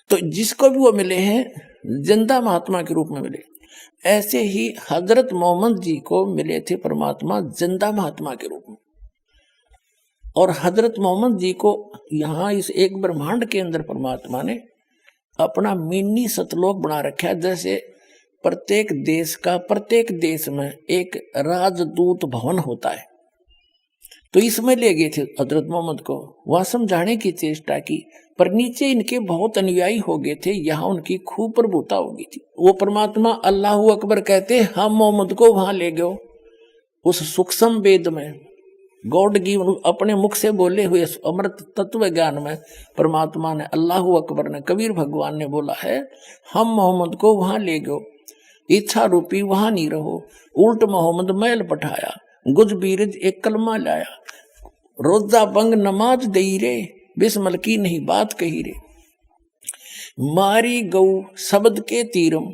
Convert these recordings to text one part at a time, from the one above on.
तो जिसको भी वो मिले हैं जिंदा महात्मा के रूप में मिले। ऐसे ही हजरत मोहम्मद जी को मिले थे परमात्मा जिंदा महात्मा के रूप में। और हजरत मोहम्मद जी को यहाँ इस एक ब्रह्मांड के अंदर परमात्मा ने अपना मिनी सतलोक बना रखा है। जैसे प्रत्येक देश का प्रत्येक देश में एक राजदूत भवन होता है, तो इसमें ले गए थे हजरत मोहम्मद को, वहां समझाने की चेष्टा की, पर नीचे इनके बहुत अनुयायी हो गए थे, यहाँ उनकी खूब प्रभुता हो गई थी। वो परमात्मा अल्लाहू अकबर कहते हम मोहम्मद को वहां ले गए उस सूक्ष्म वेद में, गॉड की अपने मुख से बोले हुए अमृत तत्व ज्ञान में परमात्मा ने अल्लाहू अकबर ने कबीर भगवान ने बोला है हम मोहम्मद को वहां ले गए, इच्छा रूपी वहां नहीं रहो। उल्ट मोहम्मद मैल पठाया, गुज बीरज एक कलमा लाया, रोजा बंग नमाज दई रे, बिस्मल की नहीं बात कही रे। मारी गऊ शब्द के तीरम,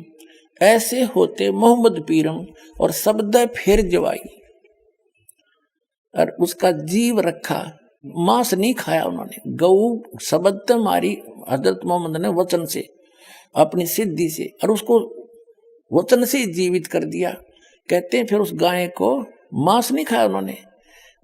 ऐसे होते मोहम्मद पीरम, और शब्द फिर जवाई, और उसका जीव रखा, मांस नहीं खाया उन्होंने। गऊ शब्द मारी हजरत मोहम्मद ने वचन से, अपनी सिद्धि से, और उसको वचन से जीवित कर दिया। कहते हैं फिर उस गाय को मांस नहीं खाया उन्होंने,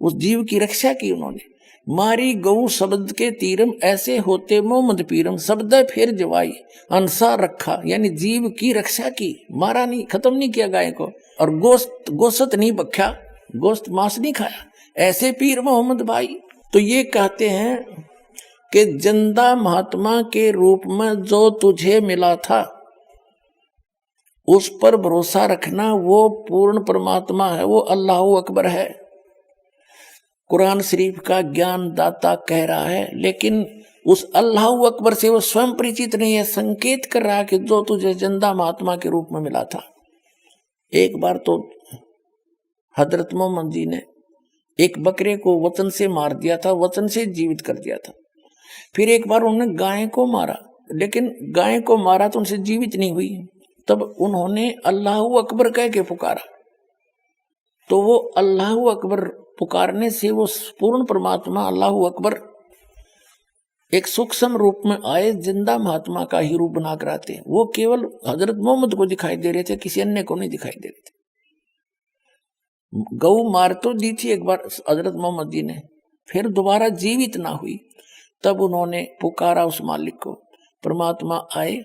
उस जीव की रक्षा की उन्होंने। मारी गऊ शब्द के तीरम, ऐसे होते मोहम्मद पीरम, शब्द फिर जवाई, अंसा रखा, यानी जीव की रक्षा की, मारा नहीं, खत्म नहीं किया गाय को, और गोश्त नहीं बख्या, गोश्त मांस नहीं खाया, ऐसे पीर मोहम्मद भाई। तो ये कहते हैं कि जिंदा महात्मा के रूप में जो तुझे मिला था उस पर भरोसा रखना, वो पूर्ण परमात्मा है, वो अल्लाहू अकबर है। कुरान शरीफ का ज्ञान दाता कह रहा है, लेकिन उस अल्लाहू अकबर से वो स्वयं परिचित नहीं है, संकेत कर रहा है कि जो तुझे जिंदा महात्मा के रूप में मिला था। एक बार तो हजरत मोहम्मद जी ने एक बकरे को वचन से मार दिया था, वचन से जीवित कर दिया था। फिर एक बार उन्होंने गाय को मारा, लेकिन गाय को मारा तो उनसे जीवित नहीं हुई, तब उन्होंने अल्लाहू अकबर कह के पुकारा, तो वो अल्लाहू अकबर पुकारने से वो पूर्ण परमात्मा अल्लाहू अकबर एक सूक्ष्म रूप में आए, जिंदा महात्मा का ही रूप बना कर आते। वो केवल हजरत मोहम्मद को दिखाई दे रहे थे, किसी अन्य को नहीं दिखाई दे रहे थे। गऊ मार तो दी थी एक बार हजरत मोहम्मद जी ने, फिर दोबारा जीवित ना हुई, तब उन्होंने पुकारा उस मालिक को, परमात्मा आए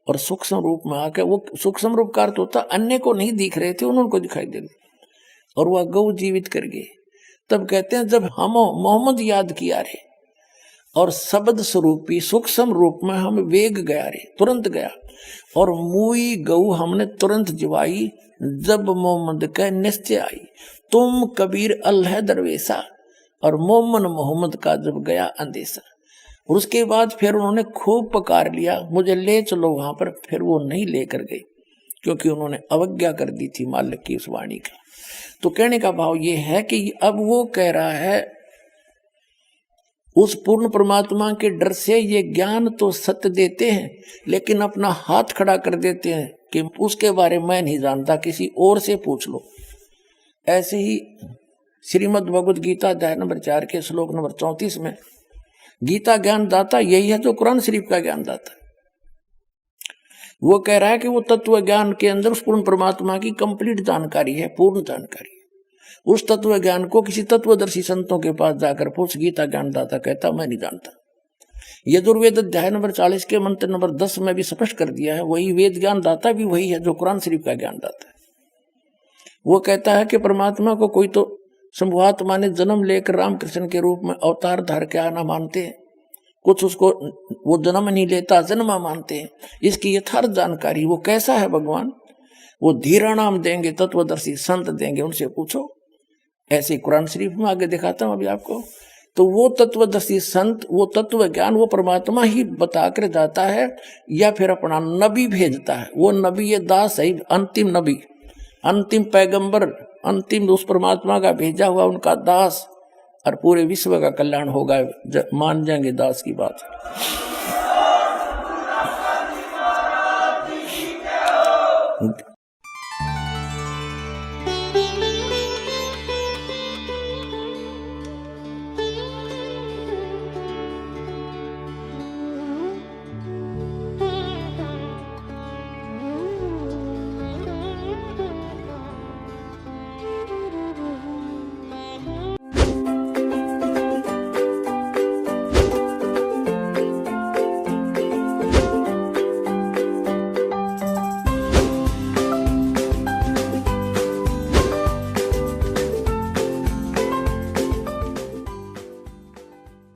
और सूक्ष्म रूप में आके, वो सूक्ष्म रूप का अर्थ होता अन्य को नहीं दिख रहे थे, उनको दिखाई दे रहे, और वह गऊ जीवित कर गए। तब कहते हैं जब हम मोहम्मद याद किया रे और शब्द स्वरूपी सूक्ष्म रूप में हम वेग गया रे, तुरंत गया, और मुई गऊ हमने तुरंत जिवाई, जब मोहम्मद का निश्चय आई, तुम कबीर अल्लाह दरवेशा, और मोहम्मद का जब गया अंदेशा। और उसके बाद फिर उन्होंने खूब पुकार लिया, मुझे ले चलो वहां पर, फिर वो नहीं लेकर गए, क्योंकि उन्होंने अवज्ञा कर दी थी मालिक की उस वाणी का। तो कहने का भाव ये है कि अब वो कह रहा है उस पूर्ण परमात्मा के डर से ये ज्ञान तो सत्य देते हैं, लेकिन अपना हाथ खड़ा कर देते हैं कि उसके बारे में मैं नहीं जानता, किसी और से पूछ लो। ऐसे ही श्रीमद् भगवद गीता अध्याय नंबर 4 के श्लोक नंबर 34 में गीता ज्ञान दाता यही है जो कुरान शरीफ का ज्ञान दाता है। वो कह रहा है कि वो तत्व ज्ञान के अंदर उस पूर्ण परमात्मा की कंप्लीट जानकारी है, पूर्ण जानकारी। उस तत्व ज्ञान को किसी तत्वदर्शी संतों के पास जाकर पूछ, गीता ज्ञान दाता कहता मैं नहीं जानता। यजुर्वेद अध्याय नंबर 40 के मंत्र नंबर 10 में भी स्पष्ट कर दिया है, वही वेद ज्ञान दाता भी वही है जो कुरान शरीफ का ज्ञान दाता है। वो कहता है कि परमात्मा को कोई तो शंभुआत्मा ने जन्म लेकर रामकृष्ण के रूप में अवतार धार के आना मानते हैं, कुछ उसको वो जन्म नहीं लेता जन्मा मानते हैं। इसकी यथार्थ जानकारी वो कैसा है भगवान, वो धीरा नाम देंगे, तत्वदर्शी संत देंगे, उनसे पूछो। ऐसे कुरान शरीफ में आगे दिखाता हूं अभी आपको। तो वो तत्वदर्शी संत, वो तत्व ज्ञान वो परमात्मा ही बता कर जाता है, या फिर अपना नबी भेजता है। वो नबी ये दास है, अंतिम नबी, अंतिम पैगंबर, अंतिम उस परमात्मा का भेजा हुआ उनका दास, और पूरे विश्व का कल्याण होगा, मान जाएंगे दास की बात।